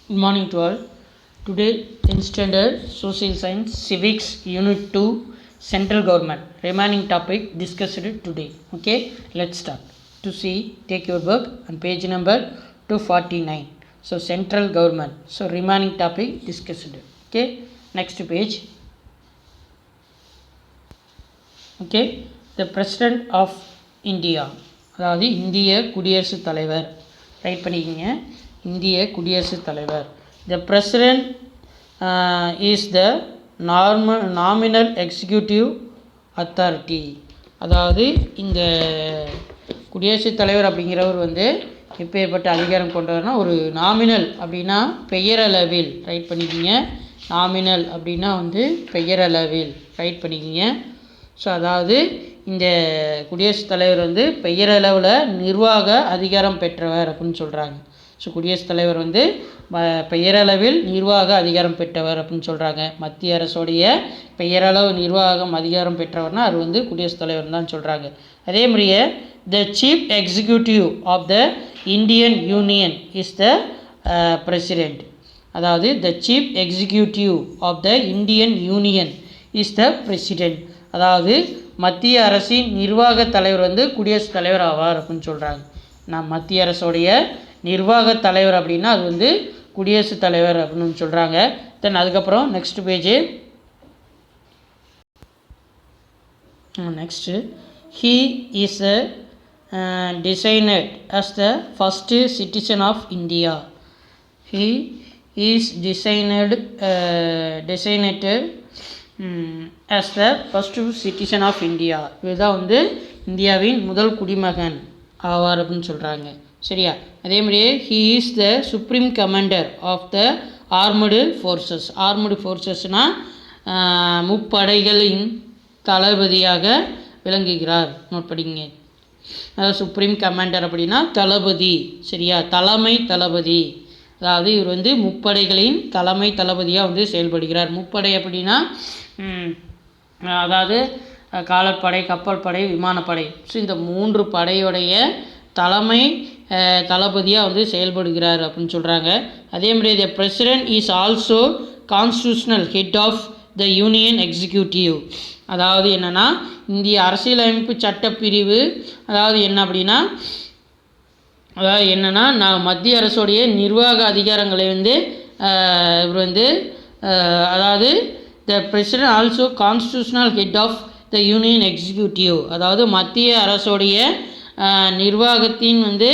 Good morning to all. Today, in standard Social Science, Civics, Unit 2, Central Government. Remaining topic discussed today. Okay, let's start. To see, take your book on page number 249. So, Central Government. So, remaining topic discussed. Okay, next page. Okay, the President of India. அதாவது இந்திய குடியரசுத் தலைவர். Right பண்ணிக்கிங்க. இந்திய குடியரசுத் தலைவர். The President is the nominal executive authority. அதாவது இந்த குடியரசுத் தலைவர் அப்படிங்கிறவர் வந்து எப்பேற்பட்ட அதிகாரம் கொண்டவர்னா ஒரு நாமினல் அப்படின்னா பெயரளவில். ரைட் பண்ணிக்கிங்க. நாமினல் அப்படின்னா வந்து பெயரளவில். ரைட் பண்ணிக்கிங்க. ஸோ அதாவது இந்த குடியரசுத் தலைவர் வந்து பெயரளவில் நிர்வாக அதிகாரம் பெற்றவர் அப்படின்னு சொல்கிறாங்க. ஸோ குடியரசுத் தலைவர் வந்து பெயரளவில் நிர்வாக அதிகாரம் பெற்றவர் அப்படின்னு சொல்கிறாங்க. மத்திய அரசுடைய பெயரளவு நிர்வாகம் அதிகாரம் பெற்றவர்னால் அது வந்து குடியரசுத் தலைவர் தான் சொல்கிறாங்க. அதே மாதிரியே the chief executive of the Indian union is the president. அதாவது the chief executive of the Indian union is the president. அதாவது மத்திய அரசின் நிர்வாக தலைவர் வந்து குடியரசுத் தலைவர் ஆவார் அப்படின்னு சொல்கிறாங்க. மத்திய அரசுடைய நிர்வாக தலைவர் அப்படின்னா அது வந்து குடியரசுத் தலைவர் அப்படின்னு சொல்கிறாங்க. தென் அதுக்கப்புறம் next page. Next he is designated as the first citizen of India. He is designated as the first citizen of India. இதுதான் வந்து இந்தியாவின் முதல் குடிமகன் ஆவார் அப்படின்னு சொல்கிறாங்க. சரியா? அதே மாதிரியே he is the supreme commander of the armed forces. armed forcesனால் முப்படைகளின் தளபதியாக விளங்குகிறார். நோட் படிங்க. அதாவது சுப்ரீம் கமாண்டர் அப்படின்னா தளபதி. சரியா? தலைமை தளபதி. அதாவது இவர் வந்து முப்படைகளின் தலைமை தளபதியாக வந்து செயல்படுகிறார். முப்படை அப்படின்னா அதாவது காலாட்படை, கப்பல் படை, விமானப்படை. ஸோ இந்த 3 படையுடைய தலைமை தளபதியாக வந்து செயல்படுகிறார் அப்படின்னு சொல்கிறாங்க. அதே மாதிரி the president is also constitutional head of the union executive. அதாவது என்னென்னா இந்திய அரசியலமைப்பு சட்டப்பிரிவு அதாவது என்ன அப்படின்னா அதாவது என்னென்னா மத்திய அரசுடைய நிர்வாக அதிகாரங்களை வந்து இவர் வந்து அதாவது the president also constitutional head of the union executive. அதாவது மத்திய அரசுடைய நிர்வாகத்தின் வந்து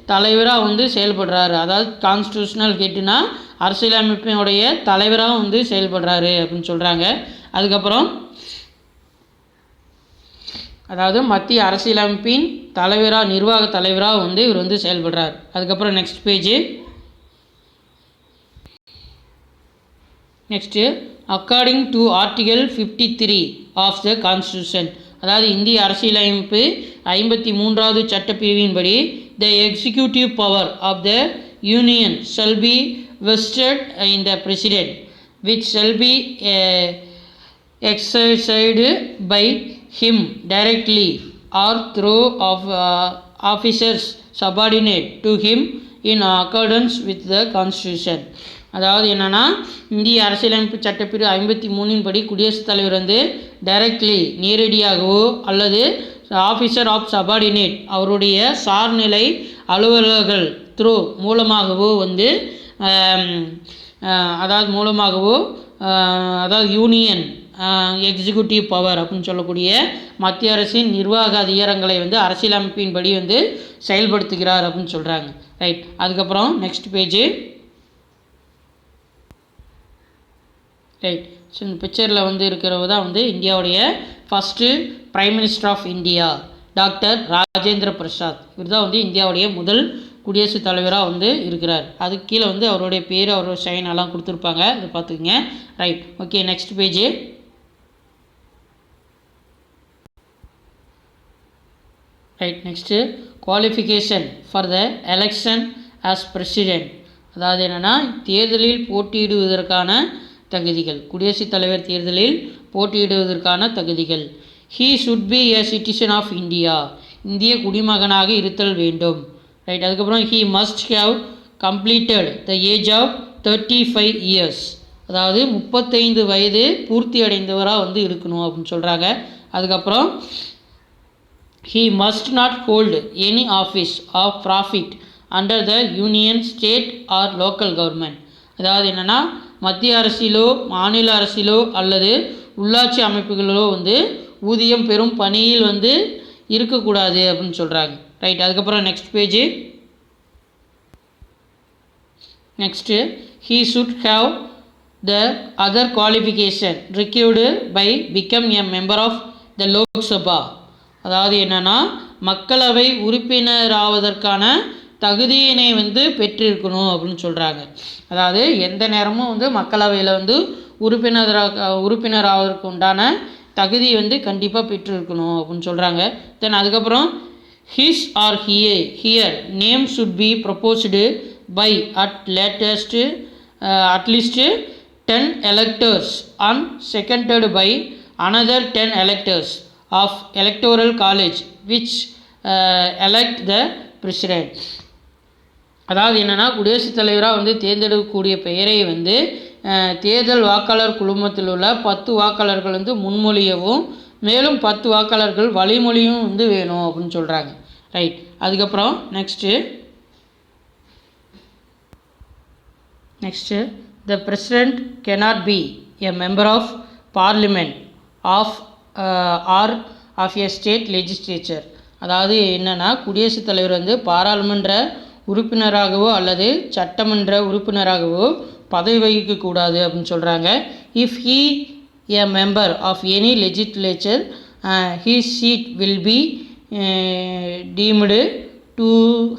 தலைவராக வந்து செயல்படுறாரு. அதாவது கான்ஸ்டியூஷனல் ஹெட்னா அரசியலமைப்பினுடைய தலைவராக வந்து செயல்படுறாரு அப்படின்னு சொல்கிறாங்க. அதுக்கப்புறம் அதாவது மத்திய அரசியலமைப்பின் தலைவராக நிர்வாக தலைவராக வந்து இவர் வந்து செயல்படுறார். அதுக்கப்புறம் next page. Next according to article 53 of the constitution. அதாவது இந்திய அரசியலமைப்பு 53வது சட்டப்பிரிவின்படி the executive power of the union shall be vested in the president which shall be exercised by him directly or through officers subordinate to him in accordance with the constitution. அதாவது என்னென்னா இந்திய அரசியலமைப்பு சட்டப்பிரிவு 53 படி குடியரசுத் தலைவர் வந்து டைரக்ட்லி நேரடியாகவோ அல்லது ஆஃபீஸர் ஆஃப் சபார்டினேட் அவருடைய சார்நிலை அலுவலர்கள் த்ரூ மூலமாகவோ வந்து அதாவது யூனியன் எக்ஸிக்யூட்டிவ் பவர் அப்படின்னு சொல்லக்கூடிய மத்திய அரசின் நிர்வாக அதிகாரங்களை வந்து அரசியலமைப்பின்படி வந்து செயல்படுத்துகிறார் அப்படின்னு சொல்கிறாங்க. ரைட். அதுக்கப்புறம் நெக்ஸ்ட் பேஜு. ரைட். ஸோ இந்த பிக்சரில் வந்து இருக்கிறவங்க தான் வந்து இந்தியாவுடைய first prime minister of India doctor Rajendra Prasad. இவர் தான் வந்து இந்தியாவுடைய முதல் குடியரசுத் தலைவராக வந்து இருக்கிறார். அதுக்கு கீழே வந்து அவருடைய பேர் அவரோட சைன் எல்லாம் கொடுத்துருப்பாங்க. இதை பார்த்துக்குங்க. Right. Okay, next page. Right. Next qualification for the election as president. அதாவது என்னென்னா தேர்தலில் போட்டியிடுவதற்கான தகுதிகள். குடியரசுத் தலைவர் தேர்தலில் போட்டியிடுவதற்கான தகுதிகள். He should be a citizen of India. இந்திய குடிமகனாக இருத்தல் வேண்டும். ரைட். அதுக்கப்புறம் he must have completed the age of 35 years, அதாவது 35 வயது பூர்த்தி அடைந்தவராக வந்து இருக்கணும் அப்படின்னு சொல்கிறாங்க. அதுக்கப்புறம் he must not hold any office of profit under the union, state or local government. அதாவது என்னென்னா மத்திய அரசிலோ மாநில அரசிலோ அல்லது உள்ளாட்சி அமைப்புகளிலோ வந்து ஊதியம் பெறும் பணியில் வந்து இருக்கக்கூடாது அப்படின்னு சொல்கிறாங்க. ரைட். அதுக்கப்புறம் next page. Next he should have the other qualification required by become a member of the Lok Sabha. அதாவது என்னென்னா மக்களவை உறுப்பினராவதற்கான தகுதியினை வந்து பெற்றிருக்கணும் அப்படின்னு சொல்கிறாங்க. அதாவது எந்த நேரமும் வந்து மக்களவையில் வந்து உறுப்பினராவதற்கு உண்டான தகுதி வந்து கண்டிப்பாக பெற்றிருக்கணும் அப்படின்னு சொல்கிறாங்க. தென் அதுக்கப்புறம் his or here name should be proposed by at least 10 electors and seconded by another 10 electors of electoral college which elect the president. அதாவது என்னென்னா குடியரசுத் தலைவராக வந்து தேர்ந்தெடுக்கக்கூடிய பெயரை வந்து தேர்தல் வாக்காளர் குழுமத்தில் உள்ள 10 வாக்காளர்கள் வந்து முன்மொழியவும் மேலும் 10 வாக்காளர்கள் வழிமொழியும் வந்து வேணும் அப்படின்னு சொல்கிறாங்க. ரைட். அதுக்கப்புறம் next the president cannot be a member of parliament or of a state legislature. அதாவது என்னென்னா குடியரசுத் தலைவர் வந்து பாராளுமன்ற உறுப்பினராகவோ அல்லது சட்டமன்ற உறுப்பினராகவோ பதவி வகிக்கக்கூடாது அப்படின்னு சொல்கிறாங்க. If he a member of any legislature, his seat will be deemed to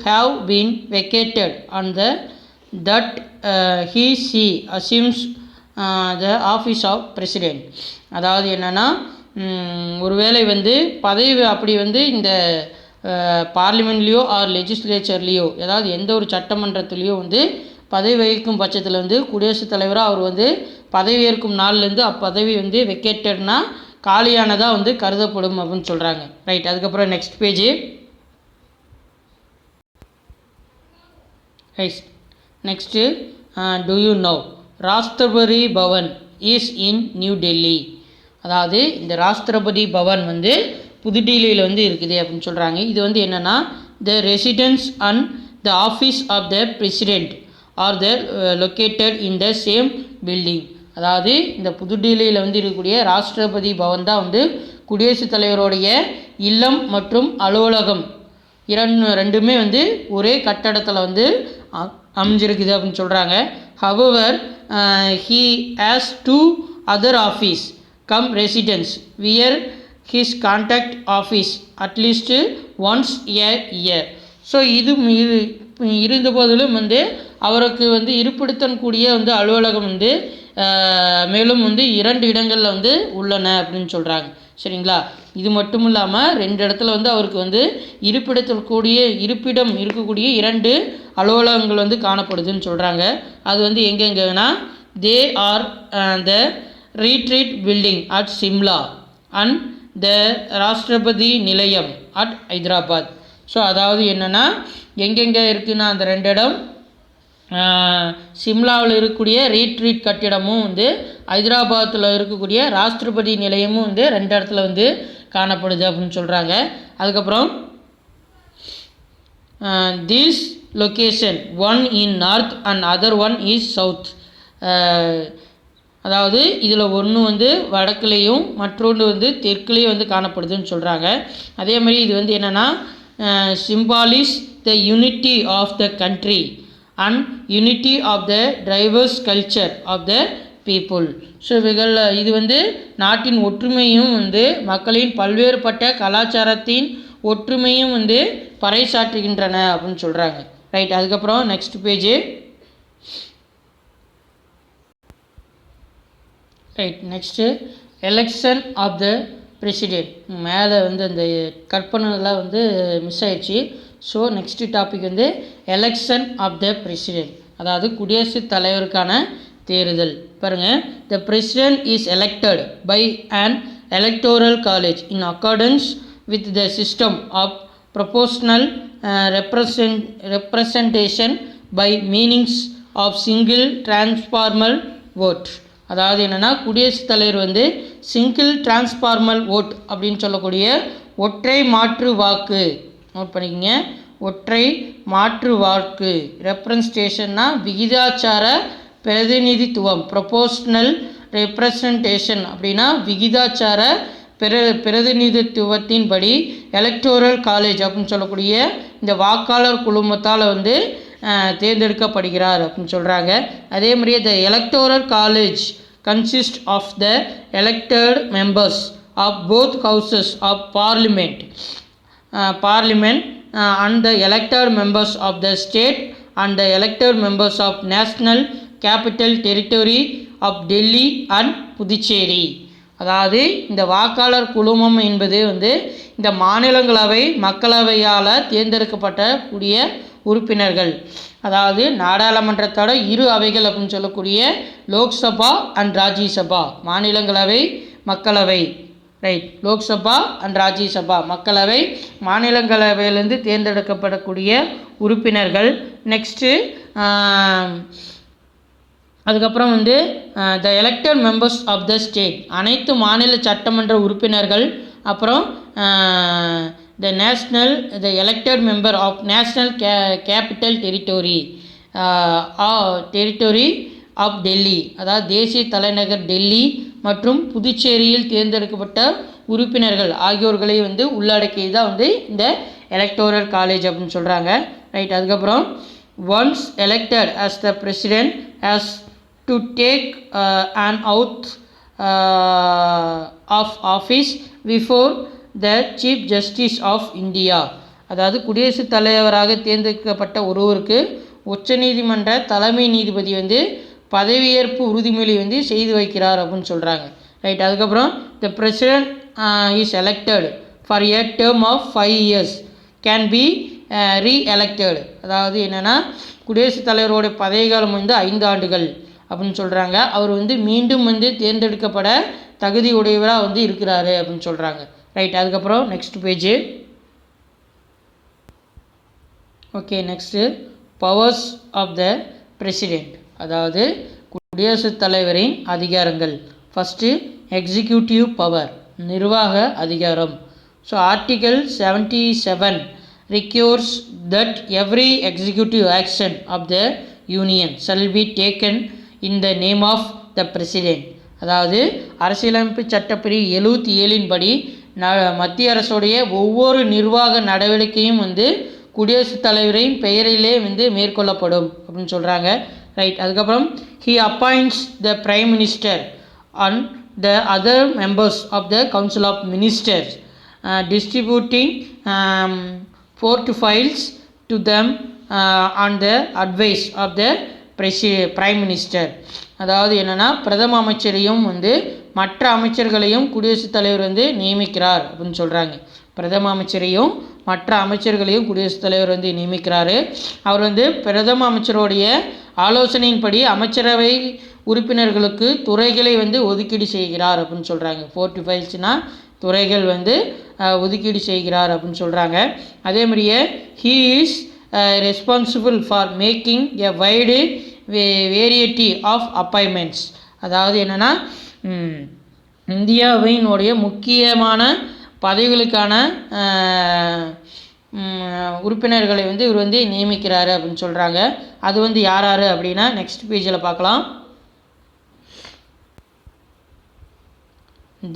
have been vacated on that she assumes the office of president. அதாவது என்னென்னா ஒருவேளை வந்து பதவி அப்படி வந்து இந்த பார்லிமெண்ட்லேயோ ஆர் லெஜிஸ்லேச்சர்லேயோ ஏதாவது எந்த ஒரு சட்டமன்றத்துலேயோ வந்து பதவி வகிக்கும் பட்சத்தில் வந்து குடியரசுத் தலைவராக அவர் வந்து பதவியேற்கும் நாள்லேருந்து அப்பதவி வந்து வெக்கேட்டட்னா காலியானதாக வந்து கருதப்படும் அப்படின்னு சொல்கிறாங்க. ரைட். அதுக்கப்புறம் next page. Right. Next to you know Rashtrapati Bhavan is in new Delhi. அதாவது இந்த ராஷ்டிரபதி பவன் வந்து புதுடில்லியில் வந்து இருக்குது அப்படின்னு சொல்கிறாங்க. இது வந்து என்னென்னா the residence and the office of the president are the located in the same building. அதாவது இந்த புதுடில்லியில் வந்து இருக்கக்கூடிய ராஷ்டிரபதி பவன் தான் வந்து குடியரசுத் தலைவருடைய இல்லம் மற்றும் அலுவலகம் ரெண்டுமே வந்து ஒரே கட்டடத்தில் வந்து அமைஞ்சிருக்குது அப்படின்னு சொல்கிறாங்க. However he has 2 other office come residence where his contact office at least once a year. So இது இருந்த போதிலும் வந்து அவருக்கு வந்து இருப்பிடத்தன்கூடிய வந்து அலுவலகம் வந்து மேலும் வந்து 2 இடங்களில் வந்து உள்ளன அப்படின்னு சொல்கிறாங்க. சரிங்களா. இது மட்டும் இல்லாமல் 2 இடத்துல வந்து அவருக்கு வந்து இருப்பிடம் இருக்கக்கூடிய 2 அலுவலகங்கள் வந்து காணப்படுதுன்னு சொல்கிறாங்க. அது வந்து எங்கெங்கன்னா they are the retreat building at Shimla and the Rashtrapati Nilayam at Hyderabad. So அதாவது என்னென்னா எங்கெங்கே இருக்குன்னா அந்த 2 இடம் சிம்லாவில் இருக்கக்கூடிய ரீட்ரீட் கட்டிடமும் வந்து ஹைதராபாத்தில் இருக்கக்கூடிய ராஷ்டிரபதி நிலையமும் வந்து 2 இடத்துல வந்து காணப்படுது அப்படின்னு சொல்கிறாங்க. அதுக்கப்புறம் this location one in north and other one is south. அதாவது இதில் ஒன்று வந்து வடக்குலேயும் மற்றொன்று வந்து தெற்குலேயும் வந்து காணப்படுதுன்னு சொல்கிறாங்க. அதே மாதிரி இது வந்து என்னென்னா symbolise the unity of the country and unity of the diverse culture of the people. So இது வந்து நாட்டின் ஒற்றுமையும் வந்து மக்களின் பல்வேறுபட்ட கலாச்சாரத்தின் ஒற்றுமையும் வந்து பறைசாற்றுகின்றன அப்படின்னு சொல்கிறாங்க. ரைட். அதுக்கப்புறம் next page. Right. Next election of the president. மேலே வந்து அந்த கற்பனைலாம் வந்து மிஸ் ஆயிடுச்சு. ஸோ நெக்ஸ்ட்டு டாபிக் வந்து எலெக்ஷன் ஆஃப் த பிரசிடெண்ட், அதாவது குடியரசுத் தலைவருக்கான தேர்தல். பாருங்கள், the president is elected by an electoral college in accordance with the system of proportional representation by means of single transferable vote. அதாவது என்னென்னா குடியரசுத் தலைவர் வந்து சிங்கிள் டிரான்ஸ்ஃபார்மல் ஓட் அப்படின்னு சொல்லக்கூடிய ஒற்றை மாற்று வாக்கு, நோட் பண்ணிக்கங்க, ஒற்றை மாற்று வாக்கு. ரெப்ரசன்டேஷன்னா விகிதாச்சார பிரதிநிதித்துவம், ப்ரொபோஷனல் ரெப்ரசன்டேஷன் அப்படின்னா விகிதாச்சார பிரதிநிதித்துவத்தின்படி எலக்டோரல் காலேஜ் அப்படின்னு சொல்லக்கூடிய இந்த வாக்காளர் குழுமத்தால் வந்து தேர்ந்தெடுக்கப்படுகிறார் அப்படின்னு சொல்கிறாங்க. அதே மாதிரியே the electoral college consist of the elected members of both houses of parliament and the elected members of the state and the elected members of national capital territory of Delhi and Puducherry. அதாவது இந்த வாக்காளர் குழுமம் என்பது வந்து இந்த மாநிலங்களவை மக்களவையால் தேர்ந்தெடுக்கப்பட்ட கூடிய உறுப்பினர்கள், அதாவது நாடாளுமன்றத்தோட இரு அவைகள் அப்படின்னு சொல்லக்கூடிய லோக்சபா அண்ட் ராஜ்யசபா, மாநிலங்களவை மக்களவை, ரைட், லோக்சபா அண்ட் ராஜ்யசபா மக்களவை, மாநிலங்களவையிலேருந்து தேர்ந்தெடுக்கப்படக்கூடிய உறுப்பினர்கள். நெக்ஸ்ட்டு அதுக்கப்புறம் வந்து the elected members of the state, அனைத்து மாநில சட்டமன்ற உறுப்பினர்கள். அப்புறம் the elected member of national capital territory of Delhi, அதாவது தேசிய தலைநகர் டெல்லி மற்றும் புதுச்சேரியில் தேர்ந்தெடுக்கப்பட்ட உறுப்பினர்கள் ஆகியோர்களை வந்து உள்ளடக்கியது தான் வந்து இந்த எலக்டோரல் காலேஜ் அப்படின்னு சொல்கிறாங்க, ரைட். அதுக்கப்புறம் once elected as the president as to take an oath of office before the Chief Justice of India. அதாவது குடியரசுத் தலைவராக தேர்ந்தெடுக்கப்பட்ட ஒருவருக்கு உச்சநீதிமன்ற தலைமை நீதிபதி வந்து பதவியேற்பு உறுதிமொழி வந்து செய்து வைக்கிறார் அப்படின்னு சொல்கிறாங்க, ரைட். அதுக்கப்புறம் the president is elected for a term of 5 years can be re-elected. அதாவது என்னென்னா குடியரசுத் தலைவரோட பதவிக்காலம் வந்து 5 ஆண்டுகள் அப்படின்னு சொல்கிறாங்க. அவர் வந்து மீண்டும் வந்து தேர்ந்தெடுக்கப்பட தகுதி உடையவராக வந்து இருக்கிறாரு அப்படின்னு சொல்கிறாங்க, ரைட். அதுக்கப்புறம் next page. Okay, next powers of the president, அதாவது குடியரசுத் தலைவரின் அதிகாரங்கள். ஃபஸ்ட்டு எக்ஸிக்யூட்டிவ் பவர், நிர்வாக அதிகாரம். So article 77 requires that every executive action of the union shall be taken in the name of the president. அதாவது அரசியலமைப்பு சட்டப்பிரிவு 77 படி மத்திய அரசுடைய ஒவ்வொரு நிர்வாக நடவடிக்கையும் வந்து குடியரசுத் தலைவரின் பெயரிலே வந்து மேற்கொள்ளப்படும் அப்படின்னு சொல்கிறாங்க, ரைட். அதுக்கப்புறம் he appoints the prime minister and the other members of the council of ministers, distributing portfolios to them on the advice of the prime minister. அதாவது என்னென்னா பிரதம அமைச்சரையும் வந்து மற்ற அமைச்சர்களையும் குடியரசுத் தலைவர் வந்து நியமிக்கிறார் அப்படின்னு சொல்கிறாங்க. பிரதம அமைச்சரையும் மற்ற அமைச்சர்களையும் குடியரசுத் தலைவர் வந்து நியமிக்கிறாரு. அவர் வந்து பிரதம அமைச்சருடைய ஆலோசனையின்படி அமைச்சரவை உறுப்பினர்களுக்கு துறைகளை வந்து ஒதுக்கீடு செய்கிறார் அப்படின்னு சொல்கிறாங்க. 45னா துறைகள் வந்து ஒதுக்கீடு செய்கிறார் அப்படின்னு சொல்கிறாங்க. அதே மாதிரியே he is responsible for making a wide variety of appointments. அதாவது என்னென்னா இந்தியாவினுடைய முக்கியமான பதவிகளுக்கான உறுப்பினர்களை வந்து இவர் வந்து நியமிக்கிறாரு அப்படின்னு சொல்கிறாங்க. அது வந்து யார் யார் அப்படின்னா நெக்ஸ்ட் பேஜில் பார்க்கலாம்.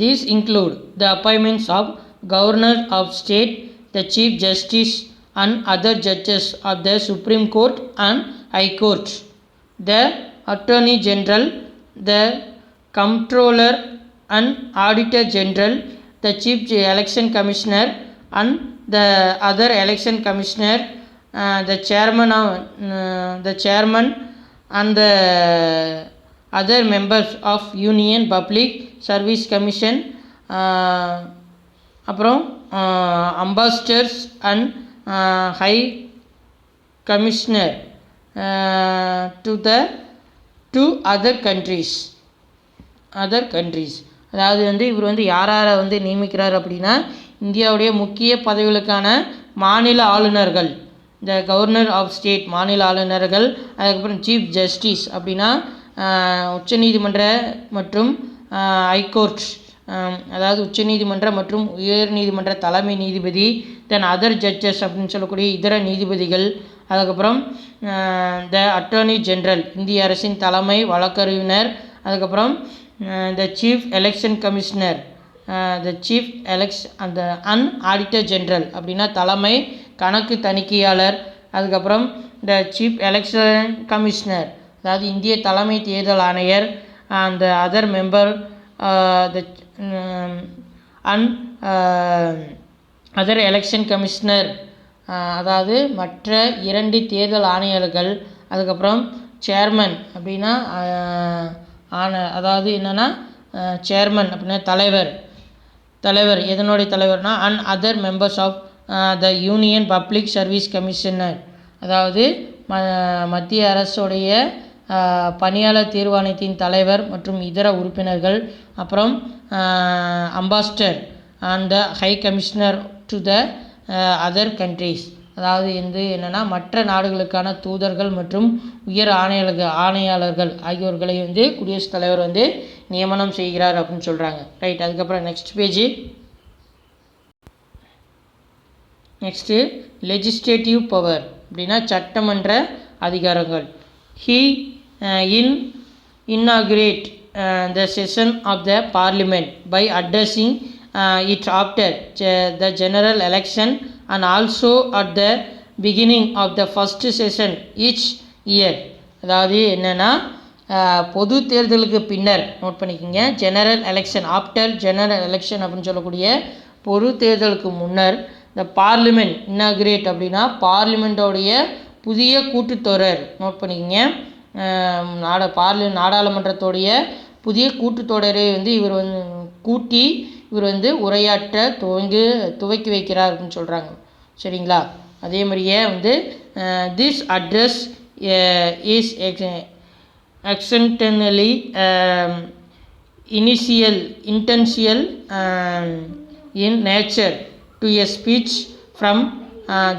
These include the appointments of Governor of State, the Chief Justice and other judges of the Supreme Court and High Court, the Attorney General, the Comptroller and Auditor General, the Chief Election Commissioner and the other election commissioner, the chairman and the other members of Union Public Service Commission, அப்புறம் ambassadors and high commissioner to other countries. அதாவது வந்து இவர் வந்து யாரை வந்து நியமிக்கிறார் அப்படின்னா இந்தியாவுடைய முக்கிய பதவிகளுக்கான மாநில ஆளுநர்கள், இந்த கவர்னர் ஆஃப் ஸ்டேட் மாநில ஆளுநர்கள், அதுக்கப்புறம் சீஃப் ஜஸ்டிஸ் அப்படின்னா உச்சநீதிமன்ற மற்றும் ஹைகோர்ட், அதாவது உச்சநீதிமன்ற மற்றும் உயர்நீதிமன்ற தலைமை நீதிபதி, தென் அதர் ஜட்ஜஸ் அப்படின்னு சொல்லக்கூடிய இதர நீதிபதிகள், அதுக்கப்புறம் த அட்டார்னி ஜெனரல் இந்திய அரசின் தலைமை வழக்கறிஞர், அதுக்கப்புறம் the chief election commissioner, the chief அந்த ஆடிட்டர் ஜெனரல் அப்படின்னா தலைமை கணக்கு தணிக்கையாளர், அதுக்கப்புறம் த சீஃப் எலெக்ஷன் கமிஷனர் அதாவது இந்திய தலைமை தேர்தல் ஆணையர், அந்த other member the other election commissioner அதாவது மற்ற 2 தேர்தல் ஆணையர்கள், அதுக்கப்புறம் சேர்மன் அப்படின்னா அதாவது என்னென்னா சேர்மன் அப்படின்னா தலைவர் எதனுடைய தலைவர்னா other members of the union public service commissioner அதாவது மத்திய அரசுடைய பணியாளர் தேர்வாணையத்தின் தலைவர் மற்றும் இதர உறுப்பினர்கள், அப்புறம் Ambassador and the high commissioner to the other countries அதாவது என்னென்னா மற்ற நாடுகளுக்கான தூதர்கள் மற்றும் உயர் ஆணையாளர்கள் ஆகியோர்களை குடியரசுத் தலைவர் நியமனம் செய்கிறார் அப்படின்னு சொல்கிறாங்க. ரைட். அதுக்கப்புறம் நெக்ஸ்ட்டு லெஜிஸ்லேட்டிவ் பவர் அப்படின்னா சட்டமன்ற அதிகாரங்கள். He inaugurate the session of the parliament by addressing it after the general election and also at the beginning of the first session each year. அதாவது என்னென்னா பொது தேர்தலுக்கு பின்னர் நோட் பண்ணிக்கோங்க, general election after general election அப்படின்னு சொல்லக்கூடிய பொது தேர்தலுக்கு முன்னர் இந்த பார்லிமெண்ட் இன்னாகிரேட் அப்படின்னா பார்லிமெண்ட்டோடைய புதிய கூட்டுத்தொடர் நோட் பண்ணிக்கோங்க. நாடாளுமன்றத்தோடைய புதிய கூட்டுத்தொடரை இவர் இவர் உரையாற்ற துவக்கி வைக்கிறார் அப்படின்னு சொல்கிறாங்க. சரிங்களா? அதே மாதிரியே this address is extensionally intentional in nature to a speech from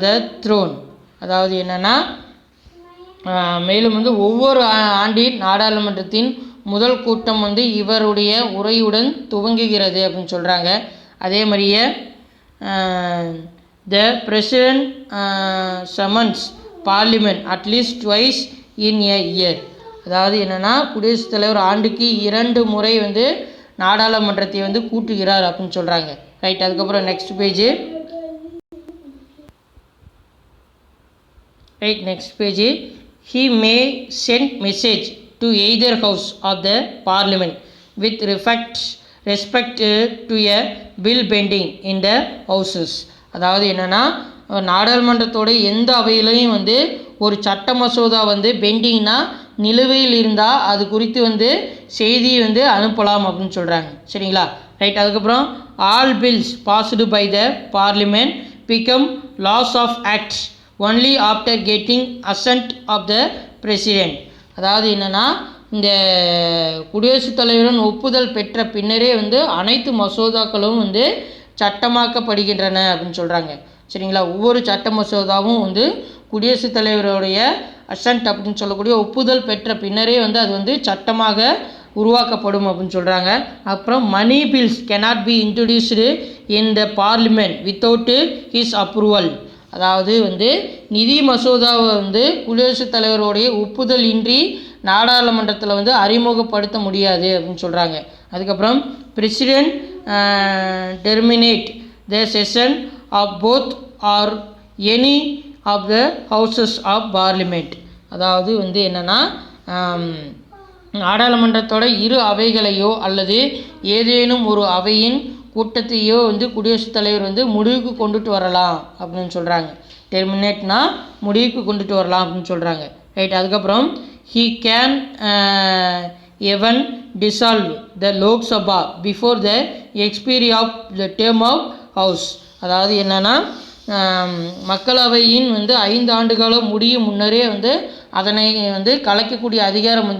the throne. அதாவது என்னென்னா மேலும் ஒவ்வொரு ஆண்டின் நாடாளுமன்றத்தின் முதல் கூட்டம் இவருடைய உரையுடன் துவங்குகிறது அப்படின்னு சொல்கிறாங்க. அதே மாதிரியே the president summons parliament at least twice in a year. அதாவது என்னென்னா குடியரசுத் தலைவர் ஆண்டுக்கு 2 முறை நாடாளுமன்றத்தை கூட்டுகிறார் அப்படின்னு சொல்கிறாங்க. ரைட். அதுக்கப்புறம் next page. Right. Next page. He may send message to either house of the parliament with respect to a bill pending in the houses. அதாவது என்னென்னா நாடாளுமன்றத்தோட எந்த அவையிலையும் ஒரு சட்ட மசோதா பெண்டிங்னா நிலுவையில் இருந்தால் அது குறித்து செய்தி அனுப்பலாம் அப்படின்னு சொல்கிறாங்க. சரிங்களா? ரைட். அதுக்கப்புறம் all bills passed by the parliament become laws of acts only after getting assent of the president. அதாவது என்னென்னா இந்த குடியரசுத் தலைவரின் ஒப்புதல் பெற்ற பின்னரே அனைத்து மசோதாக்களும் சட்டமாக்கப்படுகின்றன அப்படின்னு சொல்கிறாங்க. சரிங்களா? ஒவ்வொரு சட்ட மசோதாவும் குடியரசுத் தலைவருடைய அசன்ட் அப்படின்னு சொல்லக்கூடிய ஒப்புதல் பெற்ற பின்னரே அது சட்டமாக உருவாக்கப்படும் அப்படின்னு சொல்கிறாங்க. அப்புறம் money bills cannot be introduced in the parliament without his approval. அதாவது நிதி மசோதாவை குடியரசுத் தலைவருடைய ஒப்புதல் இன்றி நாடாளுமன்றத்தில் அறிமுகப்படுத்த முடியாது அப்படின்னு சொல்கிறாங்க. அதுக்கப்புறம் president terminate the session of both or any of the houses of parliament. அதாவது என்னென்னா நாடாளுமன்றத்தோட 2 அவைகளையோ அல்லது ஏதேனும் ஒரு அவையின் கூட்டத்தையோ குடியரசுத் தலைவர் முடிவுக்கு கொண்டுட்டு வரலாம் அப்படின்னு சொல்கிறாங்க. டெர்மினேட்னா முடிவுக்கு கொண்டுட்டு வரலாம் அப்படின்னு சொல்கிறாங்க. ரைட். அதுக்கப்புறம் he can even dissolve the Lok Sabha before the expiry of the term of house. அதாவது என்னென்னா மக்களவையின் 5 ஆண்டுகாலம் முடியும் முன்னரே அதனை கலைக்கக்கூடிய அதிகாரம்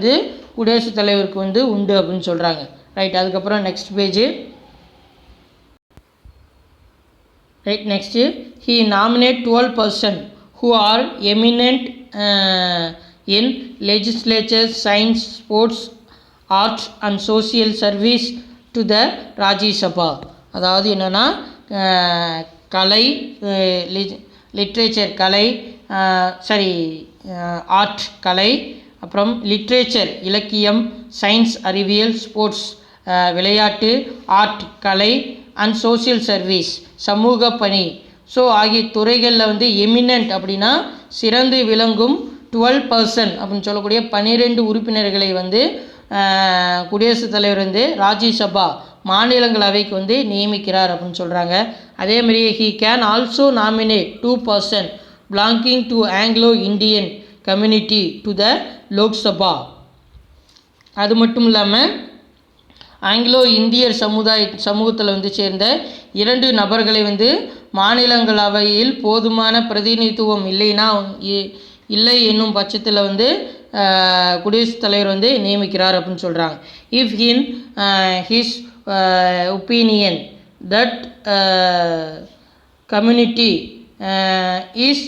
குடியரசுத் தலைவருக்கு உண்டு அப்படின்னு சொல்கிறாங்க. ரைட். அதுக்கப்புறம் next page. Right. Next he nominate 12 persons who are eminent in legislature, science, sports, arts and social service to the Rajya Sabha. அதாவது என்னென்னா கலை, லிட்ரேச்சர் கலை, ஆர்ட் கலை, அப்புறம் லிட்ரேச்சர் இலக்கியம், சயின்ஸ் அறிவியல், ஸ்போர்ட்ஸ் விளையாட்டு, art Kalai and social service சமூக பணி so ஆகிய துறைகளில் வந்து எமினன்ட் அப்படின்னா சிறந்து விளங்கும் 12% அப்படின்னு சொல்லக்கூடிய 12 உறுப்பினர்களை வந்து குடியரசுத் தலைவர் வந்து ராஜ்யசபா மாநிலங்களவைக்கு வந்து நியமிக்கிறார் அப்படின்னு சொல்கிறாங்க. அதேமாதிரி he can also nominate 2% belonging to Anglo Indian community to the Lok Sabha. அது மட்டும் இல்லாமல் ஆங்கிலோ இந்தியர் சமூகத்தில் வந்து சேர்ந்த 2 நபர்களை வந்து மாநிலங்களவையில் போதுமான பிரதிநிதித்துவம் இல்லை என்னும் பட்சத்தில் வந்து குடியரசுத் தலைவர் வந்து நியமிக்கிறார் அப்படின்னு சொல்கிறாங்க. If in his opinion that community is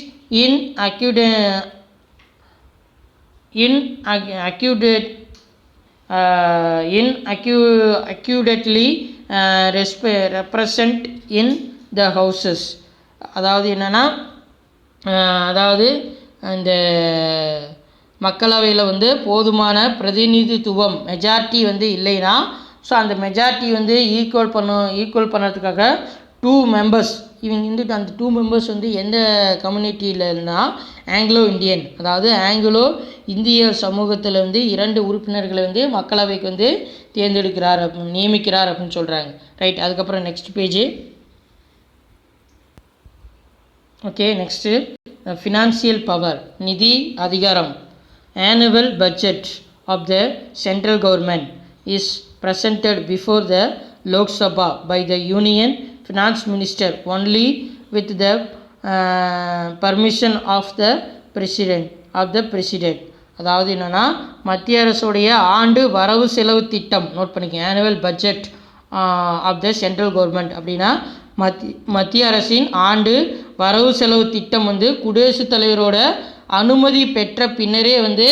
accurately represent in the houses. அதாவது என்னென்னா அதாவது அந்த மக்களவையில் வந்து போதுமான பிரதிநிதித்துவம் மெஜாரிட்டி வந்து இல்லைன்னா ஸோ அந்த மெஜாரிட்டி வந்து ஈக்குவல் பண்ணுறதுக்காக 2 மெம்பர்ஸ் இவங்க வந்துட்டு அந்த 2 மெம்பர்ஸ் வந்து எந்த கம்யூனிட்டியிலன்னா ஆங்கிலோ இந்தியன் அதாவது ஆங்கிலோ இந்திய சமூகத்தில் வந்து 2 உறுப்பினர்களை வந்து மக்களவைக்கு வந்து நியமிக்கிறார் அப்படின்னு சொல்கிறாங்க. ரைட். அதுக்கப்புறம் next page. Okay, next financial power நிதி அதிகாரம். Annual budget of the central government is presented before the Lok Sabha by the Union Finance Minister only with the permission of the President. அதாவது என்னென்னா மத்திய அரசுடைய ஆண்டு வரவு செலவு திட்டம் நோட் பண்ணிக்கங்க. Annual budget of the central government அப்படின்னா மத்திய அரசின் ஆண்டு வரவு செலவு திட்டம் வந்து குடியரசுத் தலைவரோட அனுமதி பெற்ற பின்னரே வந்து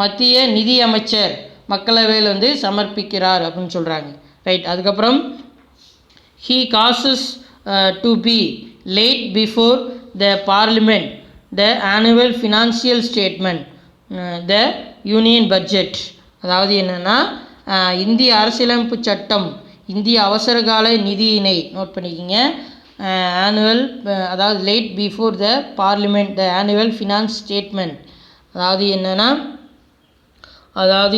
மத்திய நிதி அமைச்சர் மக்களவையில் வந்து சமர்ப்பிக்கிறார் அப்படின்னு சொல்கிறாங்க. ரைட். அதுக்கப்புறம் he causes to be laid before the parliament the annual financial statement the union budget. அதாவது என்னென்னா இந்திய அரசியலமைப்பு சட்டம் இந்திய அவசரகால நிதியினை நோட் பண்ணிக்கிங்க. ஆனுவல் அதாவது late before the parliament the annual finance statement அதாவது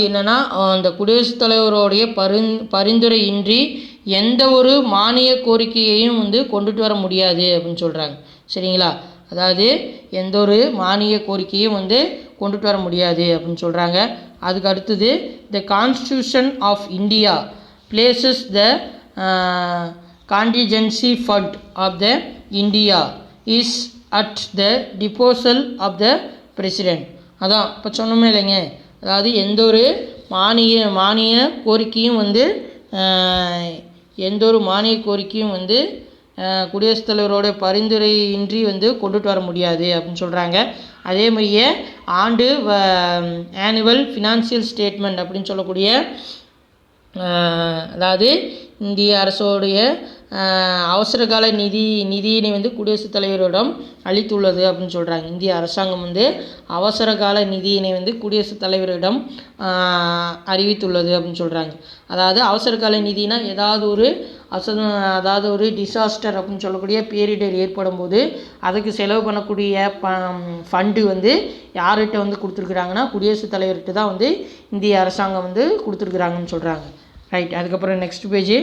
என்னென்னா அந்த குடியரசுத் தலைவருடைய பரிந்துரையின்றி எந்த ஒரு மானிய கோரிக்கையையும் வந்து கொண்டுட்டு வர முடியாது அப்படின்னு சொல்கிறாங்க. சரிங்களா? அதாவது எந்த ஒரு மானிய கோரிக்கையும் வந்து கொண்டுட்டு வர முடியாது அப்படின்னு சொல்கிறாங்க. அதுக்கு அடுத்தது the constitution of India places the contingency fund of the India is at the disposal of the president. அதான் இப்போ சொன்னோமே இல்லைங்க, அதாவது எந்த ஒரு மானிய கோரிக்கையும் வந்து குடியரசுத் தலைவரோட பரிந்துரையின்றி வந்து கொண்டுட்டு வர முடியாது அப்படின்னு சொல்கிறாங்க. அதே மாதிரியே ஆனுவல் ஃபினான்சியல் ஸ்டேட்மெண்ட் அப்படின்னு சொல்லக்கூடிய அதாவது இந்திய அரசோடைய அவசரகால நிதியினை வந்து குடியரசுத் தலைவரிடம் அளித்துள்ளது அப்படின்னு சொல்கிறாங்க. இந்திய அரசாங்கம் வந்து அவசரகால நிதியினை வந்து குடியரசுத் தலைவரிடம் அறிவித்துள்ளது அப்படின்னு சொல்கிறாங்க. அதாவது அவசரகால நிதினா அதாவது ஒரு டிசாஸ்டர் அப்படின்னு சொல்லக்கூடிய பேரிடர் ஏற்படும் போது அதுக்கு செலவு பண்ணக்கூடிய ஃபண்டு வந்து யார்கிட்ட வந்து கொடுத்துருக்குறாங்கன்னா குடியரசுத் தலைவர்கிட்ட தான் வந்து இந்திய அரசாங்கம் வந்து கொடுத்துருக்குறாங்கன்னு சொல்கிறாங்க. ரைட். அதுக்கப்புறம் next page.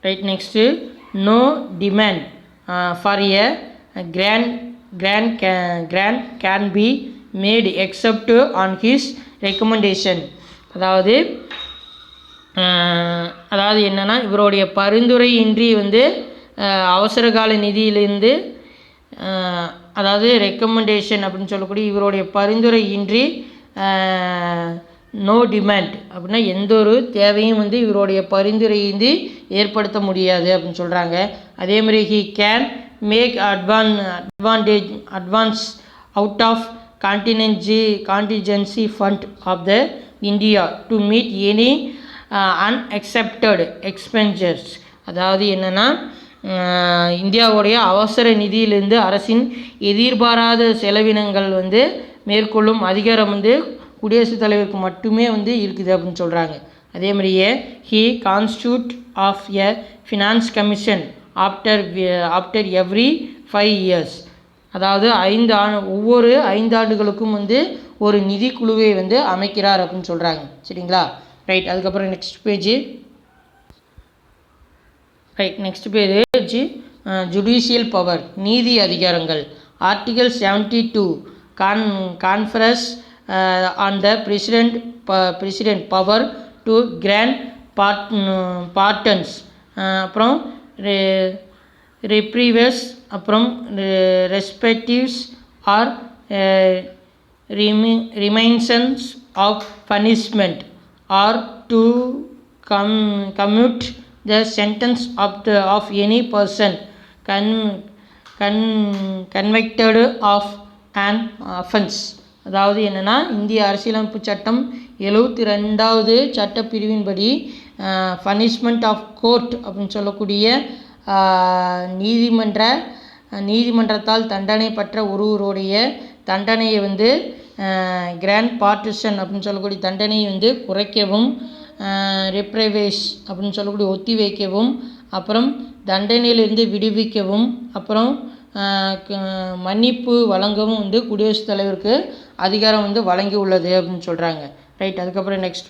Right. Next no demand for a grant can be made except on his recommendation. அதாவது என்னென்னா இவருடைய பரிந்துரையின்றி வந்து அவசரகால நிதியிலிருந்து அதாவது ரெக்கமெண்டேஷன் அப்படின்னு சொல்லக்கூடிய இவருடைய பரிந்துரையின்றி நோ டிமாண்ட் அப்படின்னா எந்த ஒரு தேவையும் வந்து இவருடைய பரிந்துரையின்றி ஏற்படுத்த முடியாது அப்படின்னு சொல்கிறாங்க. அதேமாதிரி he can make advance out of contingency fund of the India to meet any unaccepted expenditures. அதாவது என்னென்னா இந்தியாவுடைய அவசர நிதியிலிருந்து அரசின் எதிர்பாராத செலவினங்கள் வந்து மேற்கொள்ளும் அதிகாரம் வந்து குடியரசுத் தலைவருக்கு மட்டுமே வந்து இருக்குது அப்படின்னு சொல்கிறாங்க. அதே மாதிரியே he constitute of a finance commission after every 5 years. அதாவது ஒவ்வொரு 5 ஆண்டுகளுக்கும் வந்து ஒரு நிதி குழுவை வந்து அமைக்கிறார் அப்படின்னு சொல்கிறாங்க. சரிங்களா? ரைட். அதுக்கப்புறம் நெக்ஸ்ட் பேஜ் ஜுடிஷியல் பவர், நீதி அதிகாரங்கள். Article 72 confers on the president power to grant pardons, அப்புறம் ரெப்ரீவஸ், அப்புறம் respites or remissions of punishment or to commute the sentence of any person convicted of an offense. அதாவது என்னென்னா இந்திய அரசியலமைப்பு சட்டம் 72வது சட்டப்பிரிவின்படி punishment of court அப்படின்னு சொல்லக்கூடிய நீதிமன்றத்தால் தண்டனை பெற்ற ஒருவருடைய தண்டனையை வந்து கிராண்ட் பார்ட்டிஷன் அப்படின்னு சொல்லக்கூடிய தண்டனையை வந்து குறைக்கவும், ரெப்ரைவேஸ் அப்படின்னு சொல்லக்கூடிய ஒத்தி வைக்கவும், அப்புறம் தண்டனையிலிருந்து விடுவிக்கவும், அப்புறம் மன்னிப்பு வழங்கவும் வந்து குடியரசுத் தலைவருக்கு அதிகாரம் வந்து வழங்கி உள்ளது அப்படின்னு சொல்கிறாங்க. ரைட். அதுக்கப்புறம் நெக்ஸ்ட்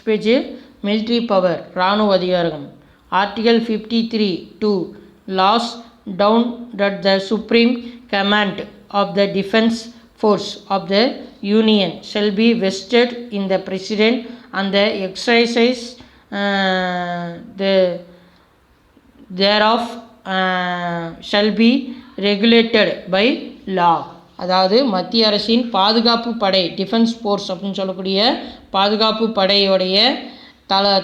பேஜ் மிலிட்ரி பவர், இராணுவ அதிகாரம். Article 53(2) lays down that the supreme command of the defence force of the union shall be vested in the president and the exercise thereof shall be regulated by law. அதாவது மத்திய அரசின் பாதுகாப்பு படை, defence force அப்படின்னு சொல்லக்கூடிய பாதுகாப்பு படையோடைய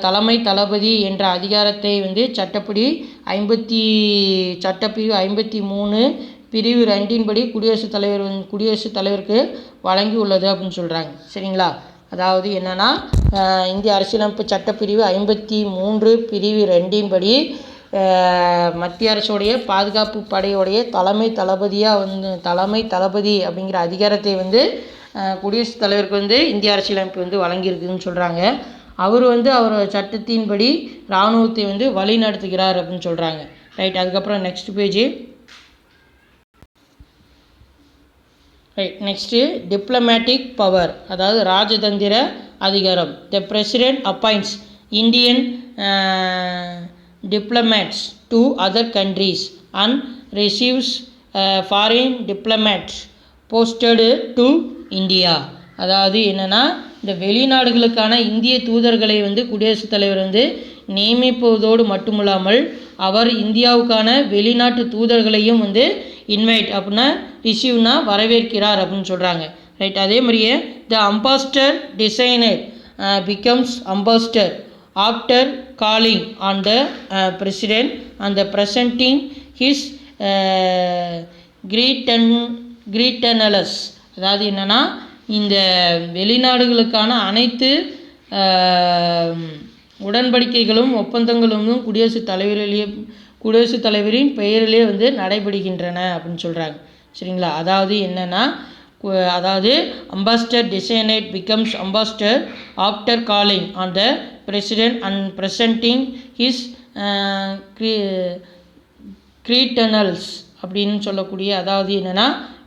தலைமை தளபதி என்ற அதிகாரத்தை வந்து சட்டப்பிரிவு 53 பிரிவு 2 படி குடியரசுத் தலைவருக்கு வழங்கி உள்ளது அப்படின்னு சொல்கிறாங்க. சரிங்களா? அதாவது என்னென்னா இந்திய அரசியலமைப்பு சட்டப்பிரிவு 53 பிரிவு 2 படி மத்திய அரசுடைய பாதுகாப்பு படையோடைய தலைமை தளபதி அப்படிங்கிற அதிகாரத்தை வந்து குடியரசுத் தலைவருக்கு வந்து இந்திய அரசியலமைப்பு வந்து வழங்கியிருக்குதுன்னு சொல்கிறாங்க. அவர் வந்து அவர் சட்டத்தின்படி இராணுவத்தை வந்து வழி நடத்துகிறார் அப்படின்னு சொல்கிறாங்க. ரைட். அதுக்கப்புறம் next page next diplomatic power, அதாவது ராஜதந்திர அதிகாரம். The president appoints Indian diplomats to other countries and receives foreign diplomats posted to India. அதாவது என்னென்னா இந்த வெளிநாடுகளுக்கான இந்திய தூதர்களை வந்து குடியரசுத் தலைவர் வந்து நியமிப்பதோடு மட்டுமில்லாமல் அவர் இந்தியாவுக்கான வெளிநாட்டு தூதர்களையும் வந்து இன்வைட் அப்படின்னா ரிசீவ்னா வரவேற்கிறார் அப்படின்னு சொல்கிறாங்க. ரைட். அதே மாதிரியே the ambassador designate becomes ambassador after calling on the president and the presenting his credentials. அதாவது என்னென்னா இந்த வெளிநாடுகளுக்கான அனைத்து உடன்படிக்கைகளும் ஒப்பந்தங்களும் குடியரசுத் தலைவரின் பெயரிலே வந்து நடைபெறுகின்றன அப்படின்னு சொல்கிறாங்க. சரிங்களா? அதாவது என்னென்னா ambassador designate becomes ambassador after calling on the president and presenting his credentials அப்படின்னு சொல்லக்கூடிய, அதாவது என்னென்னா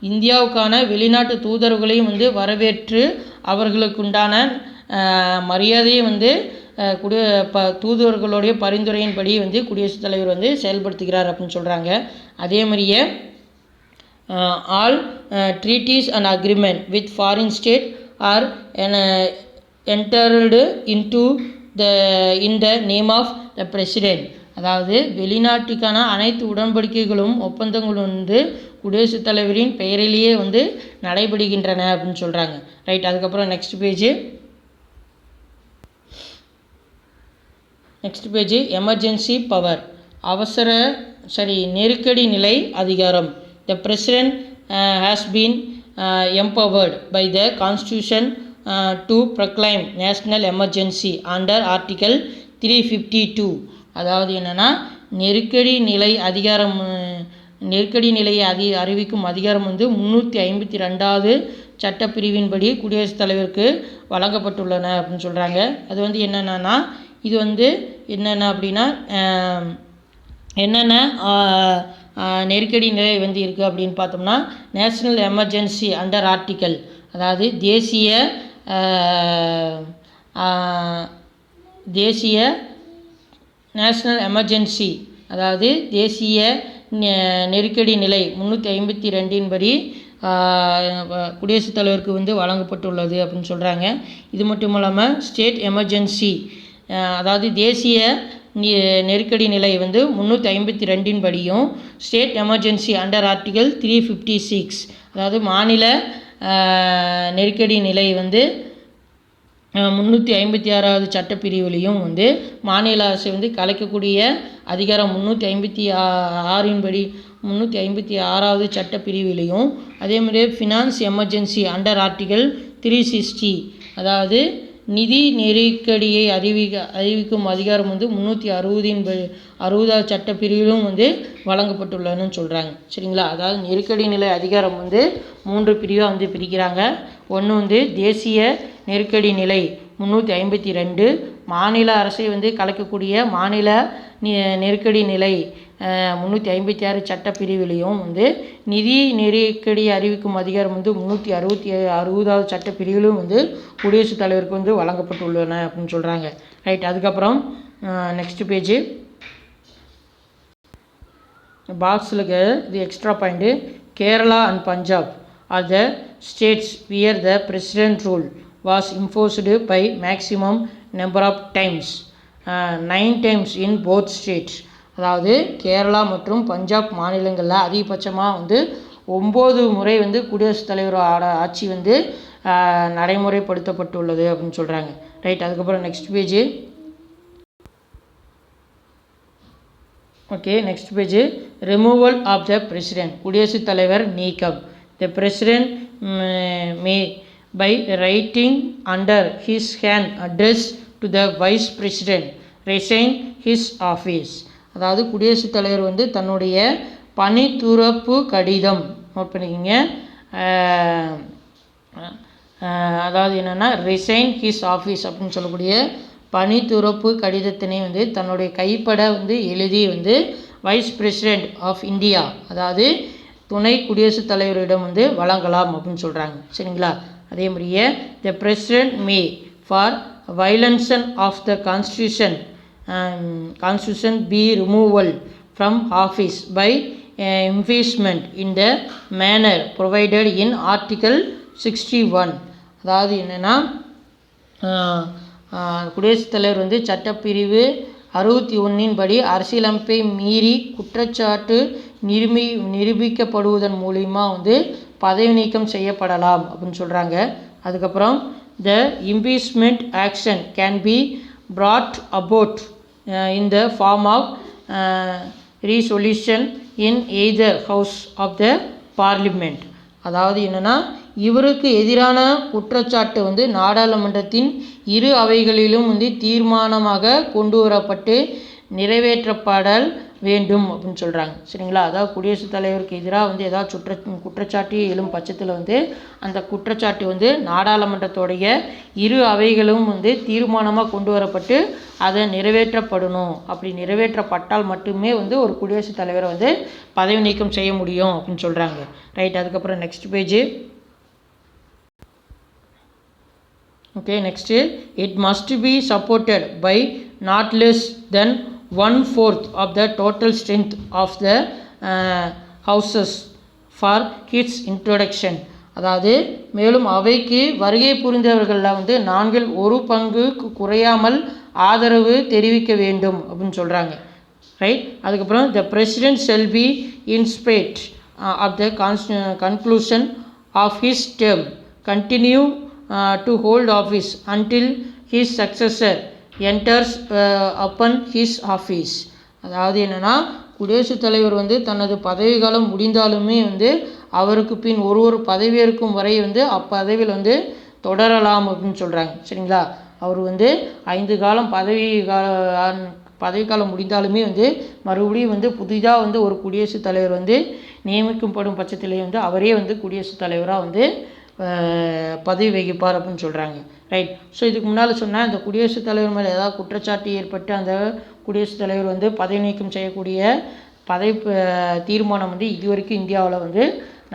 இந்தியாவுக்கான வெளிநாட்டு தூதர்களையும் வந்து வரவேற்று அவர்களுக்குண்டான மரியாதையை வந்து தூதுவர்களுடைய பரிந்துரையின்படி வந்து குடியரசுத் தலைவர் வந்து செயல்படுத்துகிறார் அப்படின்னு சொல்கிறாங்க. அதே மாதிரியே all treaties and agreement with foreign state are entered in the name of the president. அதாவது வெளிநாட்டுக்கான அனைத்து உடன்படிக்கைகளும் ஒப்பந்தங்களும் வந்து குடியரசுத் தலைவரின் பெயரிலேயே வந்து நடைபெறுகின்றன அப்படின்னு சொல்கிறாங்க. ரைட். அதுக்கப்புறம் next page next page emergency power நெருக்கடி நிலை அதிகாரம். The president has been empowered by the constitution to proclaim national emergency under article 352. அதாவது என்னென்னா நெருக்கடி நிலையை அறிவிக்கும் அதிகாரம் வந்து 352வது சட்டப்பிரிவின்படி குடியரசுத் தலைவருக்கு வழங்கப்பட்டுள்ளன அப்படின்னு சொல்கிறாங்க. அது வந்து என்னென்னா இது வந்து என்னென்ன அப்படின்னா என்னென்ன நெருக்கடி நிலை வந்து இருக்குது அப்படின்னு பார்த்தோம்னா நேஷ்னல் எமர்ஜென்சி அண்டர் ஆர்டிக்கல், அதாவது தேசிய நேஷ்னல் எமர்ஜென்சி, அதாவது தேசிய நெருக்கடி நிலை 352 படி குடியரசுத் தலைவருக்கு வந்து வழங்கப்பட்டுள்ளது அப்படின்னு சொல்கிறாங்க. இது மட்டும் இல்லாமல் ஸ்டேட் எமர்ஜென்சி, அதாவது தேசிய நெருக்கடி நிலை வந்து 352 படியும் ஸ்டேட் எமர்ஜென்சி அண்டர் ஆர்டிகல் 356, அதாவது மாநில நெருக்கடி நிலை வந்து 356வது சட்டப்பிரிவிலையும் வந்து மாநில அரசை வந்து கலைக்கக்கூடிய அதிகாரம் 356வது சட்டப்பிரிவிலையும், அதேமாதிரி ஃபினான்ஸ் எமர்ஜென்சி அண்டர் ஆர்டிகல் 360, அதாவது நிதி நெருக்கடியை அறிவிக்கும் அதிகாரம் வந்து 360வது சட்டப்பிரிவிலும் வந்து வழங்கப்பட்டுள்ளதுன்னு சொல்கிறாங்க. சரிங்களா? அதாவது நெருக்கடி நிலை அதிகாரம் வந்து 3 பிரிவாக வந்து பிரிக்கிறாங்க. ஒன்று வந்து தேசிய நெருக்கடி நிலை 352, மாநில அரசை வந்து கலைக்கக்கூடிய மாநில நெருக்கடி நிலை 356 சட்டப்பிரிவிலையும் வந்து நிதி நெருக்கடி அறிவிக்கும் அதிகாரம் வந்து 360வது சட்டப்பிரிவிலும் வந்து குடியரசுத் தலைவருக்கு வந்து வழங்கப்பட்டுள்ளன அப்படின்னு சொல்கிறாங்க. ரைட். அதுக்கப்புறம் நெக்ஸ்ட் பேஜ் பாக்ஸில் இது extra point. Kerala and Punjab are the states where the president rule was imposed by maximum number of times 9 times in both states. அதாவது கேரளா மற்றும் பஞ்சாப் மாநிலங்களில் அதிகபட்சமாக வந்து 9 முறை வந்து குடியரசுத் தலைவரோட ஆட்சி வந்து நடைமுறைப்படுத்தப்பட்டுள்ளது அப்படின்னு சொல்கிறாங்க. ரைட். அதுக்கப்புறம் next page. Okay, next page removal of the president, குடியரசுத் தலைவர் நீக்கம். The president may by writing under his hand address to the vice president resign his office. அதாவது குடியரசுத் தலைவர் வந்து தன்னுடைய பணி துறப்பு கடிதம், நோட் பண்ணிக்கிங்க, அதாவது என்னென்னா ரிசைன் ஹிஸ் ஆஃபீஸ் அப்படின்னு சொல்லக்கூடிய பணி துறப்பு கடிதத்தினை வந்து தன்னுடைய கைப்பட வந்து எழுதி வந்து வைஸ் பிரசிடென்ட் ஆஃப் இந்தியா, அதாவது துணை குடியரசுத் தலைவரிடம் வந்து வழங்கலாம் அப்படின்னு சொல்கிறாங்க. சரிங்களா? அதே மாதிரியே the president may for violation of the constitution be removal from office by impeachment in the manner provided in article 61. அதாவது என்னென்னா குடியரசுத் தலைவர் வந்து சட்டப்பிரிவு 61 படி அரசியலமைப்பை மீறி குற்றச்சாட்டு நிரூபிக்கப்படுவதன் மூலிமா வந்து பதவி நீக்கம் செய்யப்படலாம் அப்படின்னு சொல்கிறாங்க. அதுக்கப்புறம் the impeachment action can be brought about in the form of resolution in either house of the parliament. அதாவது என்னென்னா இவருக்கு எதிரான குற்றச்சாட்டு வந்து நாடாளுமன்றத்தின் இரு அவைகளிலும் வந்து தீர்மானமாக கொண்டு வரப்பட்டு நிறைவேற்றப்படல் வேண்டும் அப்படின்னு சொல்கிறாங்க. சரிங்களா? அதாவது குடியரசுத் தலைவருக்கு எதிராக வந்து ஏதாவது குற்றச்சாட்டு எழும் பட்சத்தில் வந்து அந்த குற்றச்சாட்டு வந்து நாடாளுமன்றத்தோடைய இரு அவைகளும் வந்து தீர்மானமாக கொண்டு வரப்பட்டு அதை நிறைவேற்றப்படணும். அப்படி நிறைவேற்றப்பட்டால் மட்டுமே வந்து ஒரு குடியரசுத் தலைவரை வந்து பதவி நீக்கம் செய்ய முடியும் அப்படின்னு சொல்கிறாங்க. ரைட். அதுக்கப்புறம் next page. Okay, next it must be supported by not less than 1/4 of the total strength of the houses for its introduction. அதாவது மேலும் அவைக்கு வருகை புரிந்தவர்களில் வந்து 1/4 குறையாமல் ஆதரவு தெரிவிக்க வேண்டும் அப்படின்னு சொல்கிறாங்க. ரைட். அதுக்கப்புறம் the president shall be inspect of the conclusion of his term continue to hold office until his successor enters upon his office. அதாவது என்னென்னா குடியரசுத் தலைவர் வந்து தனது பதவி காலம் முடிந்தாலுமே வந்து அவருக்கு பின் ஒரு பதவியேற்கும் வரை வந்து அப்பதவியில் வந்து தொடரலாம் அப்படின்னு சொல்கிறாங்க. சரிங்களா? அவர் வந்து 5 காலம் பதவிக்காலம் முடிந்தாலுமே வந்து மறுபடியும் வந்து புதிதாக வந்து ஒரு குடியரசுத் தலைவர் வந்து நியமிக்கப்படும் பட்சத்திலே வந்து அவரே வந்து குடியரசுத் தலைவராக வந்து பதவி வகிப்பார் அப்படின்னு சொல்கிறாங்க. ரைட். ஸோ இதுக்கு முன்னால் சொன்னால் இந்த குடியரசுத் தலைவர் மேலே ஏதாவது குற்றச்சாட்டு ஏற்பட்டு அந்த குடியரசுத் தலைவர் வந்து பதவி நீக்கம் செய்யக்கூடிய பதவி தீர்மானம் வந்து இது வரைக்கும் இந்தியாவில் வந்து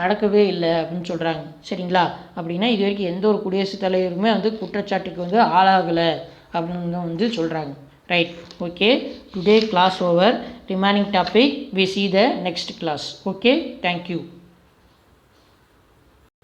நடக்கவே இல்லை அப்படின்னு சொல்கிறாங்க. சரிங்களா? அப்படின்னா இது வரைக்கும் எந்த ஒரு குடியரசுத் தலைவருமே வந்து குற்றச்சாட்டுக்கு வந்து ஆளாகலை அப்படின்னு வந்து சொல்கிறாங்க. Right. Okay. Today class over. Remaining topic we see the next class. Okay. Thank you.